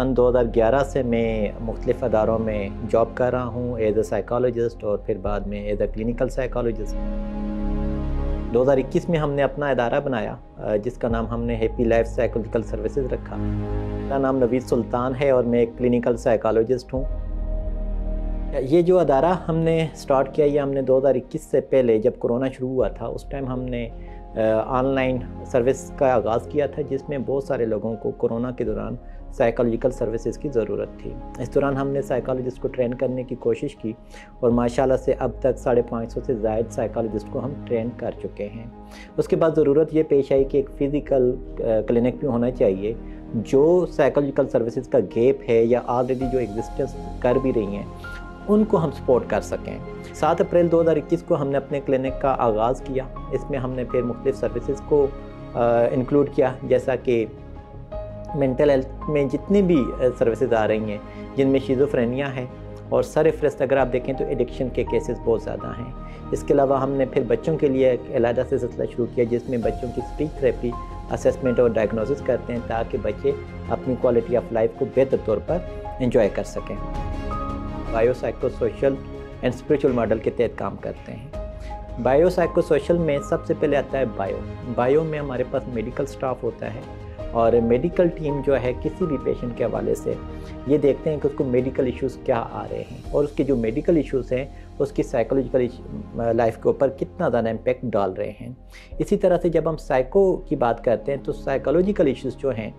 सन 2011 से मैं मुख्तलिफ़ अदारों में जॉब कर रहा हूँ एज ए साइकोलॉजिस्ट और फिर बाद में एज ए क्लिनिकल साइकोलॉजिस्ट। 2021 में हमने अपना इदारा बनाया जिसका नाम हमने हैप्पी लाइफ साइकोलॉजिकल सर्विसेज रखा। मेरा नाम नवीद सुल्तान है और मैं एक क्लिनिकल साइकोलॉजिस्ट हूँ। ये जो अदारा हमने स्टार्ट किया, ये हमने 2021 से पहले जब कोरोना शुरू हुआ था उस टाइम हमने ऑनलाइन सर्विस का आगाज़ किया था, जिसमें बहुत सारे लोगों को कोरोना के दौरान साइकोलॉजिकल सर्विसेज की ज़रूरत थी। इस दौरान हमने साइकोलॉजिस्ट को ट्रेन करने की कोशिश की और माशाल्लाह से अब तक 550 से ज़ायद साइकोलॉजिस्ट को हम ट्रेन कर चुके हैं। उसके बाद ज़रूरत ये पेश आई कि एक फ़िज़िकल क्लिनिक भी होना चाहिए जो साइकोलॉजिकल सर्विसेज का गैप है या ऑलरेडी जो एग्जिस्टेंस कर भी रही हैं उनको हम सपोर्ट कर सकें। 7 अप्रैल 2021 को हमने अपने क्लिनिक का आगाज़ किया। इसमें हमने फिर मुख्तलिफ़ सर्विसेज को इंक्लूड किया, जैसा कि मेंटल हेल्थ में जितनी भी सर्विसेज आ रही हैं जिनमें शिज़ोफ्रेनिया है और सरफहरिस्त अगर आप देखें तो एडिक्शन के केसेस बहुत ज़्यादा हैं। इसके अलावा हमने फिर बच्चों के लिए एक अलहदा से सिलसिला शुरू किया जिसमें बच्चों की स्पीच थेरेपी असेसमेंट और डायग्नोसिस करते हैं ताकि बच्चे अपनी क्वालिटी ऑफ लाइफ को बेहतर तौर पर एंजॉय कर सकें। Bio psycho social and spiritual model के तहत काम करते हैं। बायो साइको सोशल में सबसे पहले आता है बायो में हमारे पास मेडिकल स्टाफ होता है और मेडिकल टीम जो है किसी भी पेशेंट के हवाले से ये देखते हैं कि उसको मेडिकल इश्यूज़ क्या आ रहे हैं और उसके जो मेडिकल इश्यूज़ हैं उसकी साइकोलॉजिकल लाइफ के ऊपर कितना ज़्यादा इम्पेक्ट डाल रहे हैं। इसी तरह से जब हम साइको की बात करते हैं तो साइकोलॉजिकल इश्यूज़ जो हैं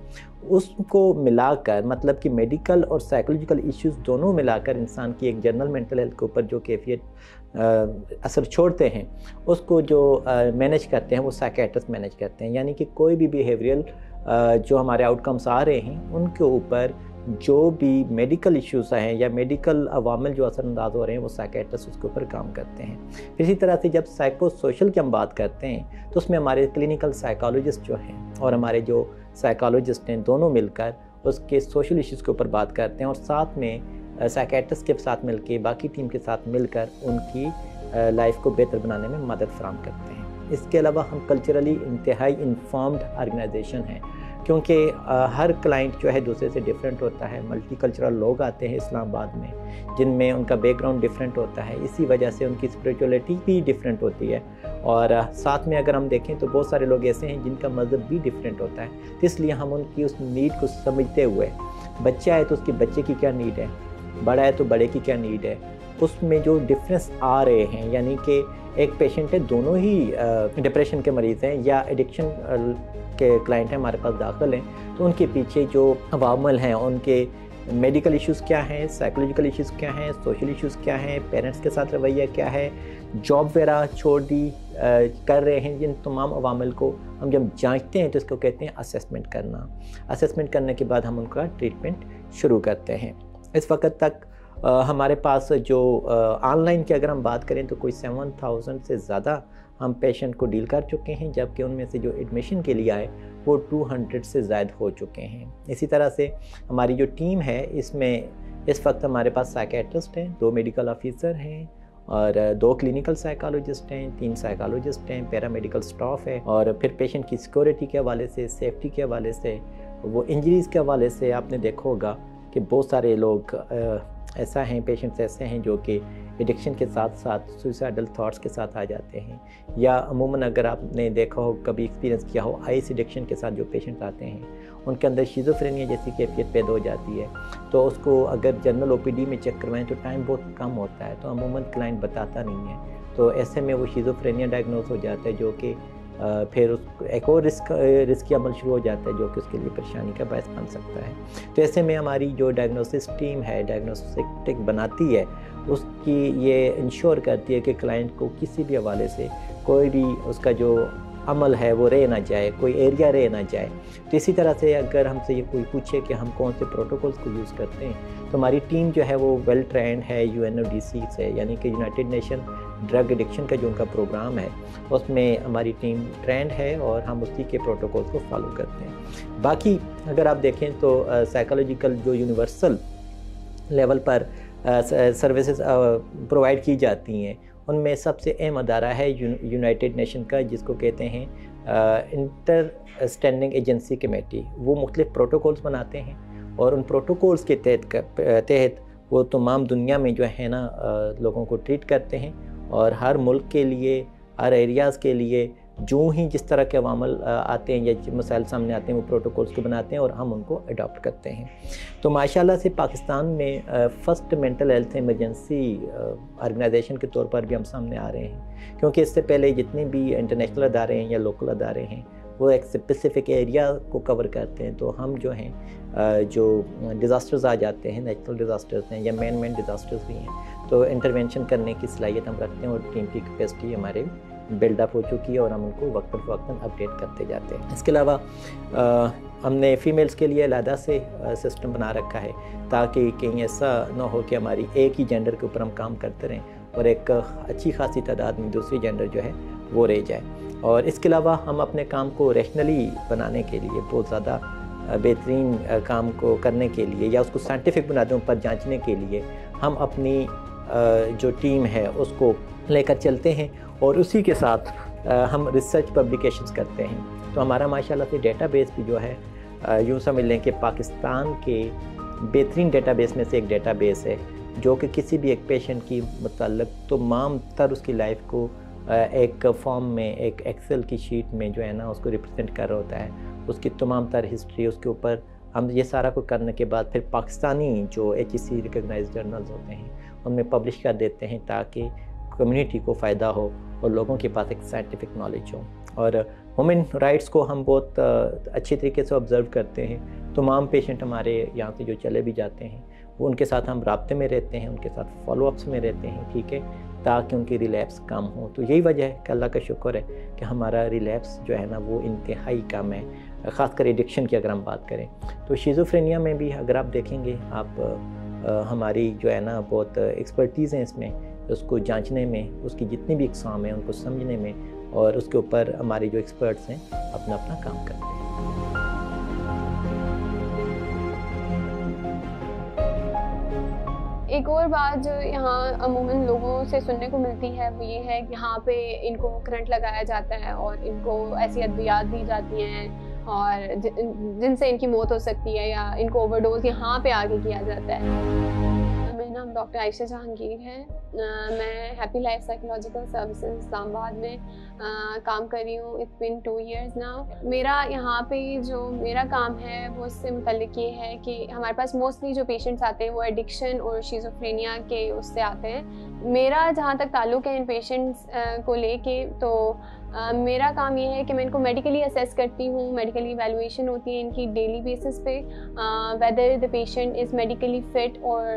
उसको मिलाकर, मतलब कि मेडिकल और साइकोलॉजिकल इश्यूज़ दोनों मिलाकर इंसान की एक जनरल मेंटल हेल्थ के ऊपर जो कैफियत असर छोड़ते हैं उसको जो मैनेज करते हैं वो साइकियाट्रिस्ट मैनेज करते हैं। यानी कि कोई भी बिहेवियरल जो हमारे आउटकम्स आ रहे हैं उनके ऊपर जो भी मेडिकल इश्यूज़ हैं या मेडिकल अवामिल जो असरअंदाज हो रहे हैं वो साइकियाट्रिस्ट उसके ऊपर काम करते हैं। फिर इसी तरह से जब साइको सोशल की हम बात करते हैं तो उसमें हमारे क्लिनिकल साइकोलॉजिस्ट जो हैं और हमारे जो साइकोलॉजिस्ट हैं दोनों मिलकर उसके सोशल इश्यूज़ के ऊपर बात करते हैं और साथ में साइकियाट्रिस्ट के साथ मिलकर बाकी टीम के साथ मिलकर उनकी लाइफ को बेहतर बनाने में मदद फराहम करते हैं। इसके अलावा हम कल्चरली इंतहाई इन्फॉर्म्ड ऑर्गेनाइजेशन हैं क्योंकि हर क्लाइंट जो है दूसरे से डिफरेंट होता है। मल्टी कल्चरल लोग आते हैं इस्लामाबाद में जिनमें उनका बैकग्राउंड डिफरेंट होता है, इसी वजह से उनकी स्पिरिचुअलिटी भी डिफरेंट होती है और साथ में अगर हम देखें तो बहुत सारे लोग ऐसे हैं जिनका मज़हब भी डिफरेंट होता है। तो इसलिए हम उनकी उस नीड को समझते हुए, बच्चा है तो उसके बच्चे की क्या नीड है, बड़ा है तो बड़े की क्या नीड है, उसमें जो डिफरेंस आ रहे हैं, यानी कि एक पेशेंट है दोनों ही डिप्रेशन के मरीज़ हैं या एडिक्शन के क्लाइंट हैं हमारे पास दाखिल हैं, तो उनके पीछे जो अवामल हैं उनके मेडिकल इश्यूज़ क्या हैं, साइकोलॉजिकल इश्यूज़ क्या हैं, सोशल इश्यूज़ क्या हैं, पेरेंट्स के साथ रवैया क्या है, जॉब वगैरह छोड़ दी कर रहे हैं, जिन तमाम अवामल को हम जब जांचते हैं तो इसको कहते हैं असेसमेंट करना। असेसमेंट करने के बाद हम उनका ट्रीटमेंट शुरू करते हैं। इस वक्त तक हमारे पास जो ऑनलाइन की अगर हम बात करें तो कोई 7000 से ज़्यादा हम पेशेंट को डील कर चुके हैं, जबकि उनमें से जो एडमिशन के लिए आए वो 200 से ज़ायद हो चुके हैं। इसी तरह से हमारी जो टीम है इसमें इस वक्त हमारे पास साइकियाट्रिस्ट हैं, 2 मेडिकल ऑफिसर हैं और 2 क्लिनिकल साइकोलॉजिस्ट हैं, 3 साइकोलॉजिस्ट हैं, पैरामेडिकल स्टाफ है और फिर पेशेंट की सिक्योरिटी के हवाले से, सेफ्टी के हवाले से, वो इंजरीज़ के हवाले से आपने देखा होगा कि बहुत सारे लोग ऐसा हैं, पेशेंट्स ऐसे हैं जो कि एडिक्शन के साथ साथ सुसाइडल थॉट्स के साथ आ जाते हैं या अमूमन अगर आपने देखा हो, कभी एक्सपीरियंस किया हो, आइस एडिक्शन के साथ जो पेशेंट्स आते हैं उनके अंदर शिज़ोफ्रेनिया जैसी कैफियत पैदा हो जाती है। तो उसको अगर जनरल ओपीडी में चेक करवाएं तो टाइम बहुत कम होता है, तो अमूमन क्लाइंट बताता नहीं है, तो ऐसे में वो शिज़ोफ्रेनिया डायग्नोस हो जाता है जो कि फिर उस एक और रिस्की अमल शुरू हो जाता है जो कि उसके लिए परेशानी का बायस बन सकता है। तो ऐसे में हमारी जो डायग्नोसिस टीम है, डायग्नोस्टिक बनाती है, उसकी ये इंश्योर करती है कि क्लाइंट को किसी भी हवाले से कोई भी उसका जो अमल है वो रह ना जाए, कोई एरिया रह ना जाए। तो इसी तरह से अगर हमसे ये कोई पूछे कि हम कौन से प्रोटोकॉल्स को यूज़ करते हैं तो हमारी टीम जो है वो वेल ट्रेंड है UNODC से, यानी कि यूनाइटेड नेशन ड्रग एडिक्शन का जो उनका प्रोग्राम है उसमें हमारी टीम ट्रेंड है और हम उसी के प्रोटोकॉल्स को फॉलो करते हैं। बाकी अगर आप देखें तो साइकोलॉजिकल जो यूनिवर्सल लेवल पर सर्विसेज प्रोवाइड की जाती हैं उनमें सबसे अहम अदारा है यूनाइटेड नेशन का, जिसको कहते हैं इंटर स्टैंडिंग एजेंसी कमेटी। वो मुख्तलिफ प्रोटोकॉल्स बनाते हैं اور ان پروٹوکولز کے تحت وہ تمام دنیا میں جو ہے نا لوگوں کو ٹریٹ کرتے ہیں، اور ہر ملک کے لیے، ہر ایریاز کے لیے جو ہی جس طرح کے عوامل آتے ہیں یا مسائل سامنے آتے ہیں وہ پروٹوکولز کو بناتے ہیں اور ہم ان کو اڈاپٹ کرتے ہیں۔ تو ماشاءاللہ سے پاکستان میں first mental health emergency organization کے طور پر بھی ہم سامنے آ رہے ہیں، کیونکہ اس سے پہلے جتنے بھی انٹرنیشنل ادارے ہیں یا لوکل ادارے ہیں وہ ایک اسپیسیفک ایریا کو کور کرتے ہیں، تو ہم جو ہیں جو ڈیزاسٹرز آ جاتے ہیں، نیچرل ڈیزاسٹرز ہیں یا مین ڈیزاسٹرز بھی ہیں، تو انٹرونشن کرنے کی صلاحیت ہم رکھتے ہیں، اور ٹیم کی کیپیسٹی ہمارے بلڈ اپ ہو چکی ہے اور ہم ان کو وقتاً فوقتاً اپڈیٹ کرتے جاتے ہیں۔ اس کے علاوہ ہم نے فیمیلز کے لیے علیحدہ سے سسٹم بنا رکھا ہے تاکہ کہیں ایسا نہ ہو کہ ہماری ایک ہی جینڈر کے اوپر ہم کام کرتے رہیں اور ایک اچھی خاصی تعداد میں دوسری جینڈر جو ہے وہ رہ جائے۔ اور اس کے علاوہ ہم اپنے کام کو ریشنلی بنانے کے لیے، بہت زیادہ بہترین کام کو کرنے کے لیے یا اس کو سائنٹیفک بنیادوں پر جانچنے کے لیے ہم اپنی جو ٹیم ہے اس کو لے کر چلتے ہیں، اور اسی کے ساتھ ہم ریسرچ پبلیکیشنز کرتے ہیں۔ تو ہمارا ماشاءاللہ سے ڈیٹا بیس بھی جو ہے یوں سمجھ لیں کہ پاکستان کے بہترین ڈیٹا بیس میں سے ایک ڈیٹا بیس ہے، جو کہ کسی بھی ایک پیشنٹ کی متعلق تمام تر اس کی لائف کو ایک فارم میں، ایک ایکسل کی شیٹ میں جو ہے نا اس کو ریپرزینٹ کر رہا ہوتا ہے، اس کی تمام تر ہسٹری، اس کے اوپر ہم یہ سارا کو کرنے کے بعد پھر پاکستانی جو HEC ریکگنائز جرنلز ہوتے ہیں ان میں پبلش کر دیتے ہیں تاکہ کمیونٹی کو فائدہ ہو اور لوگوں کے پاس ایک سائنٹیفک نالج ہو۔ اور وومن رائٹس کو ہم بہت اچھی طریقے سے آبزرو کرتے ہیں۔ تمام پیشنٹ ہمارے یہاں سے جو چلے بھی جاتے ہیں وہ ان کے ساتھ ہم رابطے میں رہتے ہیں، ان کے ساتھ فالو اپس میں رہتے ہیں، ٹھیک ہے، تاکہ ان کی ریلیپس کم ہو۔ تو یہی وجہ ہے کہ اللہ کا شکر ہے کہ ہمارا ریلیپس جو ہے نا وہ انتہائی کم ہے، خاص کر ایڈکشن کی اگر ہم بات کریں تو۔ شیزوفرینیا میں بھی اگر آپ دیکھیں گے آپ، ہماری جو ہے نا بہت ایکسپرٹیز ہیں اس میں، اس کو جانچنے میں، اس کی جتنی بھی اقسام ہیں ان کو سمجھنے میں، اور اس کے اوپر ہمارے جو ایکسپرٹس ہیں اپنا کام کرتے ہیں۔ ایک اور بات جو یہاں عموماً لوگوں سے سننے کو ملتی ہے وہ یہ ہے کہ یہاں پہ ان کو کرنٹ لگایا جاتا ہے اور ان کو ایسی ادویات دی جاتی ہیں اور جن سے ان کی موت ہو سکتی ہے، یا ان کو اوور ڈوز یہاں پہ آگے کیا جاتا ہے۔ میرا نام ڈاکٹر عائشہ جہانگیر ہے، میں happy life psychological services Islamabad میں کام کر رہی ہوں۔ It's been 2 years now. میرا یہاں پہ جو میرا کام ہے وہ اس سے متعلق یہ ہے کہ ہمارے پاس موسٹلی جو پیشنٹس آتے ہیں وہ ایڈکشن اور شیزوفرینیا کے اس سے آتے ہیں۔ میرا جہاں تک تعلق ہے ان پیشنٹس کو لے کے، تو میرا کام یہ ہے کہ میں ان کو میڈیکلی اسیس کرتی ہوں، میڈیکلی ایویلویشن ہوتی ہے ان کی ڈیلی بیسس پہ، whether the patient is medically fit اور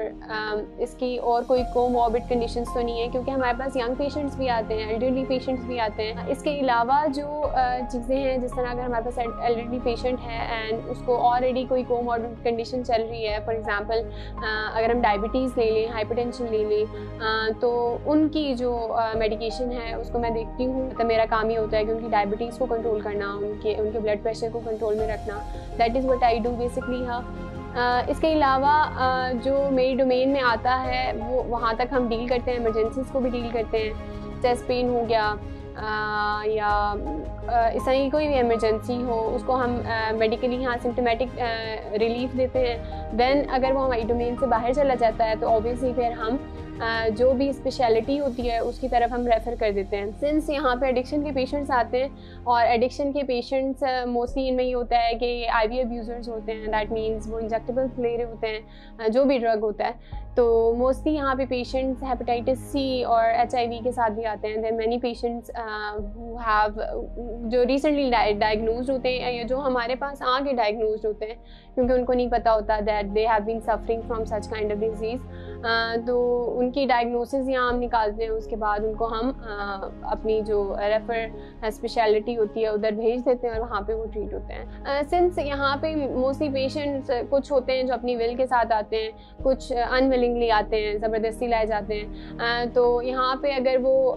اس کی اور کوئی کوموربڈ کنڈیشنز تو نہیں ہے، کیونکہ ہمارے پاس ینگ پیشنٹس بھی آتے ہیں، ایلڈرلی پیشنٹس بھی آتے ہیں۔ اس کے علاوہ جو چیزیں ہیں، جس طرح اگر ہمارے پاس ایلڈرلی پیشنٹ ہے اینڈ اس کو آلریڈی کوئی کوموربڈ کنڈیشن چل رہی ہے، فار ایگزامپل اگر ہم ڈائبٹیز لے لیں، ہائپر ٹینشن لے لیں، تو ان کی جو میڈیکیشن ہے اس کو میں دیکھتی ہوں۔ تو میرا کام یہ ہوتا ہے کہ ان کی ڈائبٹیز کو کنٹرول کرنا، ان کے بلڈ پریشر کو کنٹرول میں رکھنا، that is what I do basically. ہاں، اس کے علاوہ جو میری ڈومین میں آتا ہے وہ وہاں تک ہم ڈیل کرتے ہیں، ایمرجنسیز کو بھی ڈیل کرتے ہیں، چیسٹ پین ہو گیا یا اس طرح کی کوئی بھی ایمرجنسی ہو، اس کو ہم میڈیکلی یہاں سمپٹمیٹک ریلیف دیتے ہیں۔ دین اگر وہ ہماری ڈومین سے باہر چلا جاتا ہے تو اوبیسلی پھر ہم جو بھی اسپیشلٹی ہوتی ہے اس کی طرف ہم ریفر کر دیتے ہیں۔ سنس یہاں پہ ایڈکشن کے پیشنٹس آتے ہیں اور ایڈکشن کے پیشنٹس موسٹلی ان میں یہ ہوتا ہے کہ یہ آئی وی ابیوزرز ہوتے ہیں، دیٹ مینس وہ انجیکٹیبلس لے رہے ہوتے ہیں، جو بھی ڈرگ ہوتا ہے، تو موسٹلی یہاں پہ پیشنٹس ہیپیٹائٹس سی اور HIV کے ساتھ بھی آتے ہیں۔ There many patients who have جو ریسنٹلی ڈائگنوزڈ ہوتے ہیں یا جو ہمارے پاس آ کے ڈائگنوزڈ ہوتے ہیں، کیونکہ ان کو نہیں پتہ ہوتا that they have been suffering from such kind of disease, تو ان کی ڈائگنوسز یہاں ہم نکالتے ہیں، اس کے بعد ان کو ہم اپنی جو ریفر اسپیشلٹی ہوتی ہے ادھر بھیج دیتے ہیں اور وہاں پہ وہ ٹریٹ ہوتے ہیں۔ سنس یہاں پہ موسٹلی پیشنٹس کچھ ہوتے ہیں جو اپنی ول کے ساتھ آتے ہیں، کچھ انولنگلی آتے ہیں، زبردستی لائے جاتے ہیں، تو یہاں پہ اگر وہ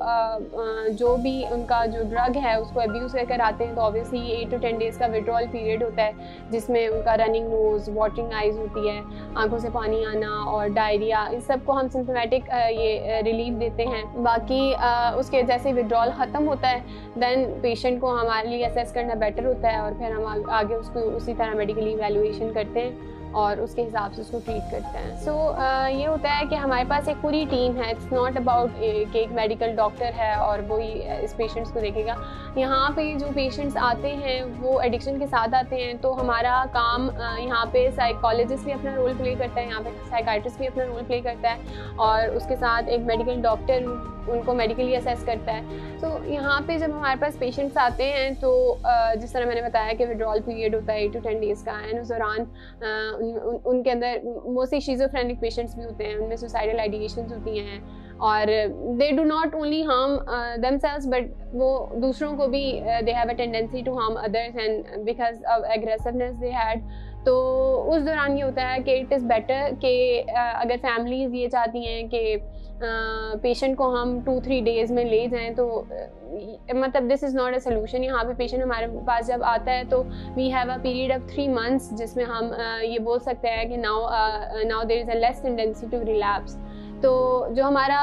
جو بھی ان کا جو ڈرگ ہے اس کو ابیوز کر کر آتے ہیں تو اوبیسلی 8 to 10 days کا وڈرول پیریڈ ہوتا ہے، جس میں ان کا رننگ نوز، واٹرنگ آئیز ہوتی ہے، آنکھوں سے پانی آنا اور ڈائریا، اس سب کو ہم سمپٹمیٹک یہ ریلیف دیتے ہیں۔ باقی اس کے جیسے وڈرول ختم ہوتا ہے دین پیشنٹ کو ہمارے لیے اسیس کرنا بیٹر ہوتا ہے اور پھر ہم آگے اس کو اسی طرح میڈیکلی ایویلویشن کرتے ہیں اور اس کے حساب سے اس کو ٹریٹ کرتے ہیں. سو یہ ہوتا ہے کہ ہمارے پاس ایک پوری ٹیم ہے. اٹس ناٹ اباؤٹ کہ ایک میڈیکل ڈاکٹر ہے اور وہی اس پیشنٹس کو دیکھے گا. یہاں پہ جو پیشنٹس آتے ہیں وہ ایڈکشن کے ساتھ آتے ہیں, تو ہمارا کام یہاں پہ سائیکالوجسٹ بھی اپنا رول پلے کرتا ہے, یہاں پہ سائیکائٹرسٹ بھی اپنا رول پلے کرتا ہے, اور اس کے ساتھ ایک میڈیکل ڈاکٹر ان کو میڈیکلی اسیس کرتا ہے. تو یہاں پہ جب ہمارے پاس پیشنٹس آتے ہیں تو جس طرح میں نے بتایا کہ ودرال پیریڈ ہوتا ہے 8 to 10 days کا, اینڈ اس دوران ان کے اندر موسٹلی شیزوفرینک پیشنٹس بھی ہوتے ہیں, ان میں سوسائڈل آئیڈیشنز ہوتی ہیں, اور they do not only harm themselves but وہ دوسروں کو بھی they have a tendency to harm others, and because of aggressiveness they had. تو اس دوران یہ ہوتا ہے کہ اٹ از بیٹر کہ اگر فیملیز یہ چاہتی ہیں کہ پیشنٹ کو ہم 2-3 days میں لے جائیں, تو مطلب دس از ناٹ اے سولوشن. یہاں پہ پیشنٹ ہمارے پاس جب آتا ہے تو we have a period of 3 months جس میں ہم یہ بول سکتے ہیں کہ now there is a less tendency to relapse. تو جو ہمارا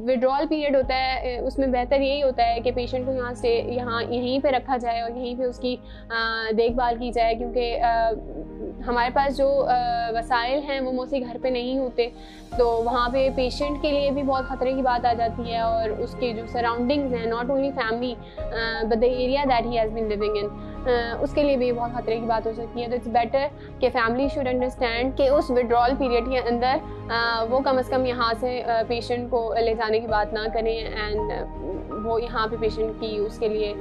وڈرال پیریڈ ہوتا ہے اس میں بہتر یہی ہوتا ہے کہ پیشنٹ کو یہیں پہ رکھا جائے اور یہیں پہ اس کی دیکھ بھال کی جائے, کیونکہ ہمارے پاس جو وسائل ہیں وہ موسٹلی گھر پہ نہیں ہوتے, تو وہاں پہ پیشنٹ کے لیے بھی بہت خطرے کی بات آ جاتی ہے, اور اس کے جو سراؤنڈنگز ہیں, not only family but the area that he has been living in, اس کے لیے بھی بہت خطرے کی بات ہو سکتی ہے. تو اٹس بیٹر کہ فیملی شوڈ انڈرسٹینڈ کہ اس ودرال پیریڈ کے اندر وہ کم از کم یہاں سے پیشنٹ کو لے جانے کی بات نہ کریں, اینڈ وہ یہاں پہ پیشنٹ کی اس کے لیے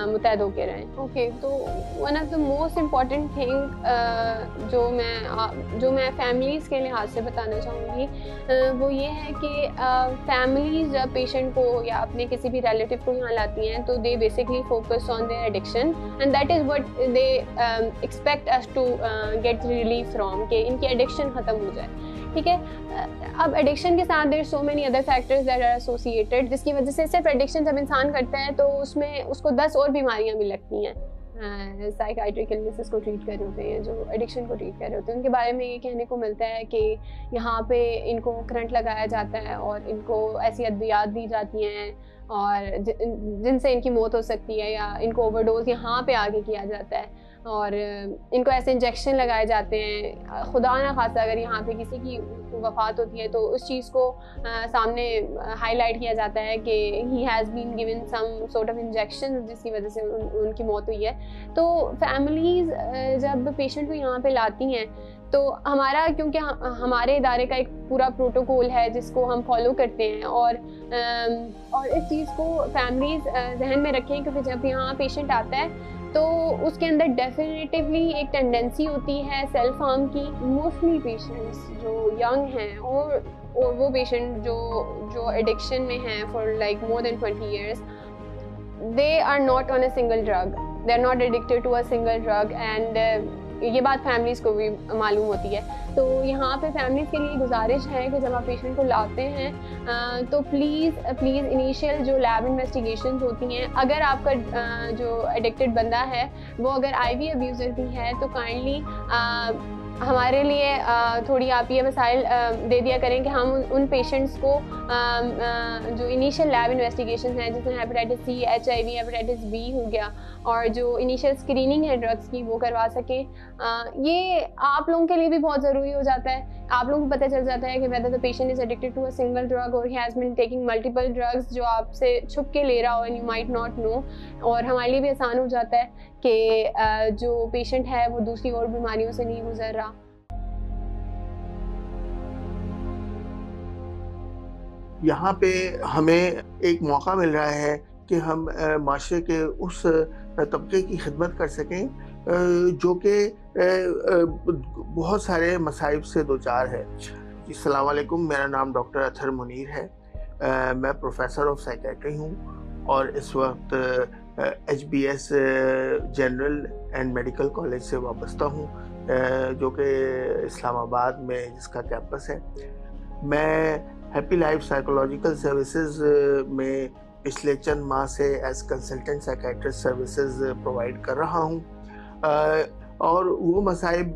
متحد ہو کے رہیں. اوکے, تو one of the most important thing جو میں فیملیز کے لحاظ سے بتانا چاہوں گی وہ یہ ہے کہ فیملیز جب پیشنٹ کو یا اپنے کسی بھی ریلیٹیو کو یہاں لاتی ہیں تو they basically focus on their addiction, and that is what they expect us to get relief from, کہ ان کی ایڈکشن ختم ہو جائے. ٹھیک ہے, اب ایڈکشن کے ساتھ there so many other factors that are associated, جس کی وجہ سے صرف ایڈکشن جب انسان کرتا ہے تو اس میں اس کو 10 اور بیماریاں بھی لگتی ہیں. سائیکائٹرک النیسز کو ٹریٹ کر رہے ہوتے ہیں, جو ایڈکشن کو ٹریٹ کر رہے ہوتے ہیں, ان کے بارے میں یہ کہنے کو ملتا ہے کہ یہاں پہ ان کو کرنٹ لگایا جاتا ہے اور ان کو ایسی ادویات دی جاتی ہیں اور جن سے ان کی موت ہو سکتی ہے, یا ان کو اوور ڈوز یہاں پہ آگے کیا جاتا ہے, اور ان کو ایسے انجیکشن لگائے جاتے ہیں. خدا نہ خاصہ اگر یہاں پہ کسی کی وفات ہوتی ہے تو اس چیز کو سامنے ہائی لائٹ کیا جاتا ہے کہ ہی has been given some sort of injection جس کی وجہ سے ان کی موت ہوئی ہے. تو فیملیز جب پیشنٹ کو یہاں پہ لاتی ہیں تو ہمارا, کیونکہ ہمارے ادارے کا ایک پورا پروٹوکول ہے جس کو ہم فالو کرتے ہیں, اور اس چیز کو فیملیز ذہن میں رکھیں, کیونکہ جب یہاں پیشنٹ آتا ہے تو اس کے اندر ڈیفینیٹیولی ایک ٹینڈنسی ہوتی ہے سیلف ہارم کی. موسٹلی پیشنٹس جو ینگ ہیں اور وہ پیشنٹ جو ایڈکشن میں ہیں for like more than 20 years, they are not on a single drug, they are not addicted to a single drug, and یہ بات فیملیز کو بھی معلوم ہوتی ہے. تو یہاں پہ فیملیز کے لیے گزارش ہے کہ جب آپ پیشنٹ کو لاتے ہیں تو پلیز انیشیل جو لیب انویسٹیگیشنز ہوتی ہیں, اگر آپ کا جو ایڈکٹڈ بندہ ہے وہ اگر آئی وی ابیوزر بھی ہے تو کائنڈلی ہمارے لیے تھوڑی آپ یہ وسائل دے دیا کریں کہ ہم ان پیشنٹس کو جو انیشیل لیب انویسٹیگیشنز ہیں جس میں hepatitis C, H I V, hepatitis B ہو گیا, اور جو انیشیل اسکریننگ ہے ڈرگس کی وہ کروا سکیں. یہ آپ لوگوں کے لیے بھی بہت ضروری ہو جاتا ہے. آپ لوگوں کو پتہ چل جاتا ہے کہ whether the patient is addicted to a single drug or he has been taking multiple drugs جو آپ سے چھپ کے لے رہا ہو and you might not know. اور ہمارے لیے بھی آسان ہو جاتا ہے کہ جو پیشنٹ ہے وہ دوسری اور بیماریوں سے نہیں گزر رہا. یہاں پہ ہمیں ایک موقع مل رہا ہے کہ ہم معاشرے کے اس طبقے کی خدمت کر سکیں جو کہ بہت سارے مصائب سے دوچار ہے. السلام علیکم, میرا نام ڈاکٹر اطہر منیر ہے. میں پروفیسر آف سائیکیٹری ہوں اور اس وقت HBS general and medical college سے وابستہ ہوں جو کہ اسلام آباد میں جس کا کیمپس ہے. میں ہیپی لائف سائیکولوجیکل سروسز میں پچھلے چند ماہ سے as consultant psychiatrist services provide کر رہا ہوں, اور وہ مصائب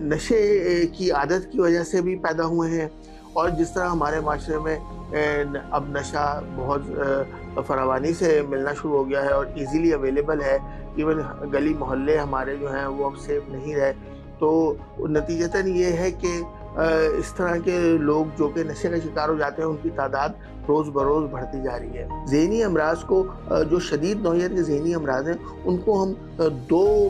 نشے کی عادت کی وجہ سے بھی پیدا ہوئے ہیں, اور جس طرح ہمارے معاشرے میں اب نشہ بہت فراوانی سے ملنا شروع ہو گیا ہے اور ایزیلی اویلیبل ہے. ایون گلی محلے ہمارے جو ہیں وہ اب سیف نہیں رہے. تو नतीजतन ये है कि इस तरह के लोग जो कि नशे का शिकार हो जाते हैं उनकी तादाद रोज़ बरोज़ बढ़ती जा रही है। ज़हनी अमराज को जो शदीद नौइयत के ज़हनी अमराज हैं उनको हम दो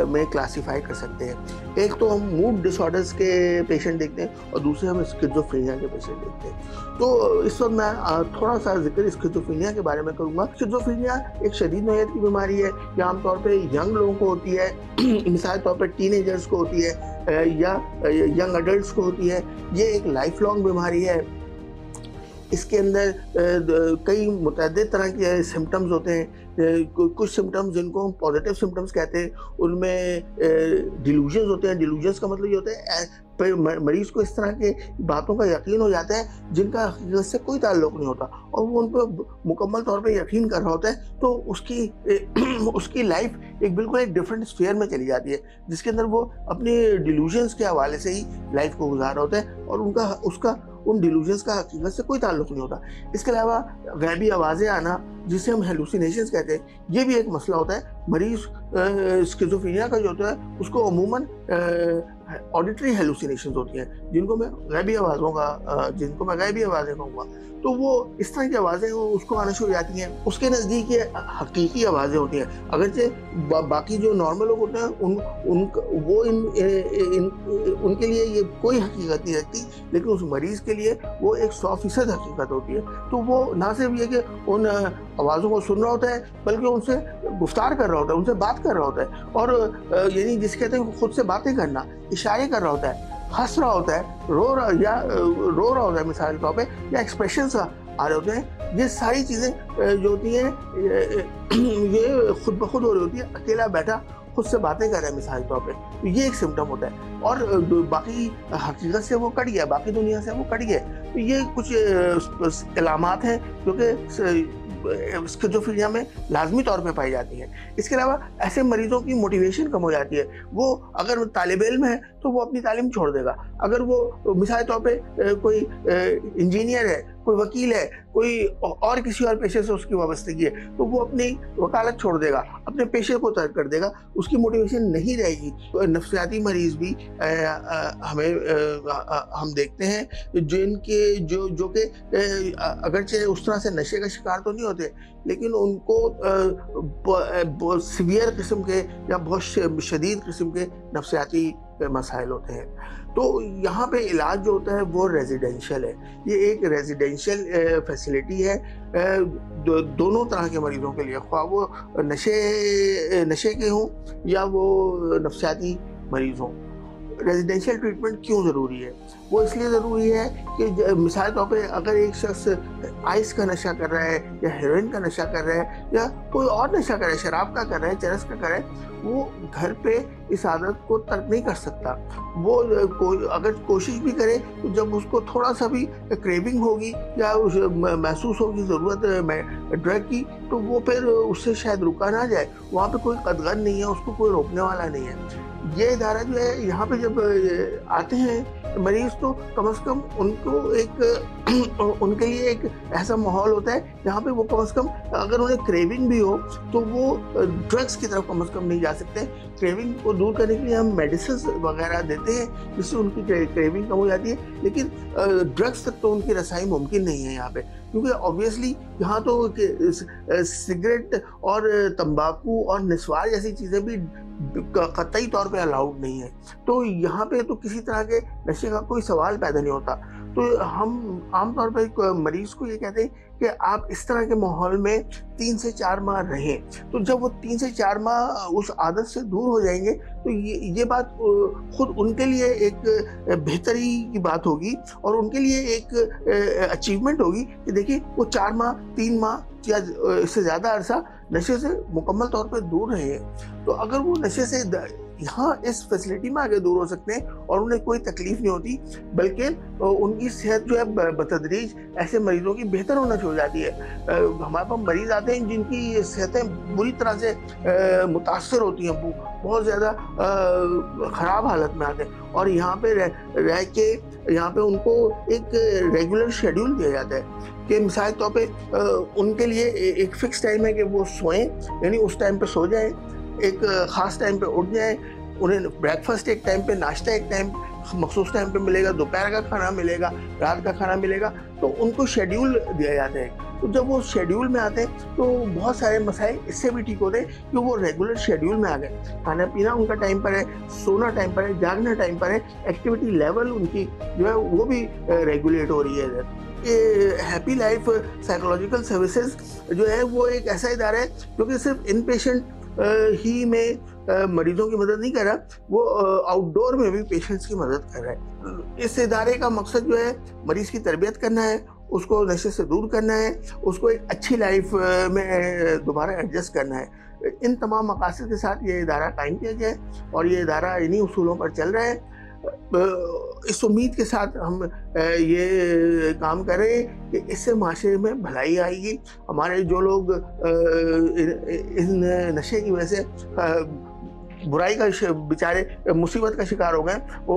में क्लासीफाई कर सकते हैं। एक तो हम मूड डिसऑर्डर्स के पेशेंट देखते हैं और दूसरे हम स्किज़ोफ्रेनिया के पेशेंट देखते हैं। तो इस वक्त मैं थोड़ा सा जिक्र स्किज़ोफ्रेनिया के बारे में करूँगा। स्किज़ोफ्रेनिया एक शदीद नौइयत की बीमारी है, ये आमतौर पर यंग लोगों को होती है, मिसाल तौर पर टीनेजर्स को होती है या यंग एडल्ट्स को होती है। ये एक लाइफ लॉन्ग बीमारी है। इसके अंदर कई मुतअद्दिद तरह के सिम्टम्स होते हैं। कुछ सिम्टम्स जिनको हम पॉजिटिव सिम्टम्स कहते हैं उनमें डिलूजन्स होते हैं। डिलूजन्स का मतलब ये होता है मरीज़ को इस तरह के बातों का यकीन हो जाता है जिनका हकीकत से कोई ताल्लुक़ नहीं होता और वो उन पर मुकम्मल तौर पे यकीन कर रहा होता है, तो उसकी लाइफ एक बिल्कुल एक डिफरेंट स्फीयर में चली जाती है जिसके अंदर वो अपने डिलूजन्स के हवाले से ही लाइफ को गुजार रहा होता है और उसका उन डिलूजन्स का हकीकत से कोई ताल्लुक़ नहीं होता। इसके अलावा गैबी आवाज़ें आना जिसे हम हेलुसिनेशंस कहते हैं, ये भी एक मसला होता है। मरीज़ स्किज़ोफ्रेनिया का जो होता है उसको अमूमन ऑडिटरी हेलुसिनेशंस होती हैं जिनको मैं गैबी आवाज़ें कहूँगा। तो वो इस तरह की आवाज़ें उसको आना शुरू हो जाती हैं। उसके नज़दीक ये हकीकी आवाज़ें होती हैं, अगरचे बाकी जो नॉर्मल लोग होते हैं उनके लिए ये कोई हकीकत नहीं रखती, लेकिन उस मरीज़ के लिए वो एक 100% हकीकत होती है। तो वो ना सिर्फ ये कि उन आवाज़ों को सुन रहा होता है बल्कि उनसे गुफ्तार कर रहा होता है, उनसे बात कर रहा होता है और यानी जिसे कहते हैं खुद से बातें करना, इशारे कर रहा होता है, हंस रहा होता है, रो रहा होता है मिसाल के तौर पे, या एक्सप्रेशंस आ रहे होते हैं। ये सारी चीज़ें जो होती हैं ये खुद ब खुद हो रही होती है। अकेला बैठा खुद से बातें कर रहा है मिसाल के तौर पे, तो ये एक सिम्टम होता है और बाकी हकीकत से वो कट गया, बाकी दुनिया से वो कट गया। तो ये कुछ इलामात हैं जो कि स्किज़ोफ्रेनिया में लाजमी तौर पे पाई जाती हैं। इसके अलावा ऐसे मरीजों की मोटिवेशन कम हो जाती है। वो अगर तालिब इल्म है तो वो अपनी तालीम छोड़ देगा। अगर वो मिसाल तौर पे कोई इंजीनियर है, कोई वकील है, कोई और किसी और पेशे से उसकी वाबस्तगी है, तो वो अपनी वकालत छोड़ देगा, अपने पेशे को तर्क कर देगा, उसकी मोटिवेशन नहीं रहेगी। तो नफ्सियाती मरीज़ भी हम देखते हैं जो कि अगरचे उस तरह से नशे का शिकार तो नहीं होते, लेकिन उनको बहुत सीवियर किस्म के या बहुत शदीद किस्म के नफ्सियाती मसाइल होते हैं। तो यहाँ पे इलाज जो होता है वो रेजिडेंशियल है। ये एक रेजिडेंशियल फैसिलिटी है दोनों तरह के मरीज़ों के लिए, ख्वाह वो नशे के हों या वो नफ्सियाती मरीज़ हों। रेजिडेंशियल ट्रीटमेंट क्यों ज़रूरी है? वो इसलिए ज़रूरी है कि मिसाल तौर पे अगर एक शख्स आइस का नशा कर रहा है या हेरोइन का नशा कर रहा है या कोई और नशा कर रहा है, शराब का कर रहा है, चरस का कर रहा है, वो घर पे इस आदत को तर्क नहीं कर सकता। वो अगर कोशिश भी करे तो जब उसको थोड़ा सा भी क्रेविंग होगी या महसूस होगी ज़रूरत ड्रग की, तो वो फिर उससे शायद रुका ना जाए। वहाँ पे कोई कदगन नहीं है, उसको कोई रोकने वाला नहीं है। ये इदारा जो है यहाँ पे जब आते हैं मरीज़ तो कम से कम उनके लिए एक ऐसा माहौल होता है जहाँ पे वो कम से कम अगर उन्हें क्रेविंग भी हो तो वो ड्रग्स की तरफ कम से कम नहीं जा सकते। क्रेविंग को दूर करने के लिए हम मेडिसिन वगैरह देते हैं जिससे उनकी क्रेविंग कम हो जाती है, लेकिन ड्रग्स तक तो उनकी रसाई मुमकिन नहीं है यहाँ पे, क्योंकि ऑब्वियसली यहाँ तो सिगरेट और तंबाकू और निस्वार जैसी चीज़ें भी कतई तौर पे अलाउड नहीं है। तो यहाँ पे तो किसी तरह के नशे का कोई सवाल पैदा नहीं होता। तो हम आमतौर पर मरीज़ को ये कहते हैं कि आप इस तरह के माहौल में 3 से 4 माह रहें। तो जब वो 3 से 4 माह उस आदत से दूर हो जाएंगे तो ये बात खुद उनके लिए एक बेहतरी की बात होगी और उनके लिए एक अचीवमेंट होगी कि देखिए वो 4 माह 3 माह या इससे ज़्यादा अरसा नशे से मुकम्मल तौर पर दूर रहे हैं। तो अगर वो नशे से यहाँ इस फैसिलिटी में आगे दूर हो सकते हैं और उन्हें कोई तकलीफ नहीं होती, बल्कि उनकी सेहत जो है बतदरीज ऐसे मरीजों की बेहतर होना शुरू हो जाती है। हमारे पास मरीज आते हैं जिनकी सेहतें बुरी तरह से मुतासर होती हैं, बहुत ज़्यादा ख़राब हालत में आते हैं और यहाँ पे रह के यहाँ पे उनको एक रेगुलर शेड्यूल दिया जाता है कि मिसाल तौर पे उनके लिए एक फ़िक्स टाइम है कि वो सोएं, यानी उस टाइम पे सो जाएं, एक ख़ास टाइम पे उठ जाएं, उन्हें ब्रेकफास्ट एक टाइम पे, नाश्ता एक टाइम मखसूस टाइम पे मिलेगा, दोपहर का खाना मिलेगा, रात का खाना मिलेगा, तो उनको शेड्यूल दिया जाता है। तो जब वो शेड्यूल में आते हैं तो बहुत सारे मसाइल इससे भी ठीक होते हैं कि वो रेगुलर शेड्यूल में आ गए, खाना पीना उनका टाइम पर है, सोना टाइम पर है, जागना टाइम पर है, एक्टिविटी लेवल उनकी जो है वो भी रेगुलेट हो रही है। ये हैप्पी लाइफ साइकोलॉजिकल सर्विसेज जो है वो एक ऐसा इदारा है जो कि सिर्फ इन पेशेंट ही में मरीजों की मदद नहीं कर रहा, वो आउटडोर में भी पेशेंट्स की मदद कर रहा है। इस इदारे का मकसद जो है मरीज की तरबियत करना है, उसको नशे से दूर करना है, उसको एक अच्छी लाइफ में दोबारा एडजस्ट करना है। इन तमाम मकासद के साथ ये इदारा कायम किया गया है और ये इदारा इन्हीं उसूलों पर चल रहा है। इस उम्मीद के साथ हम ये काम करें कि इससे माशरे में भलाई आएगी। हमारे जो लोग इन नशे की वजह से बुराई का बेचारे मुसीबत का शिकार हो गए, वो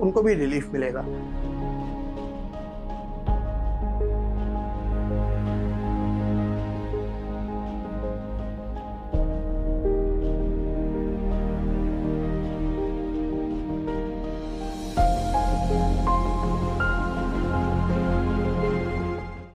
उनको भी रिलीफ मिलेगा।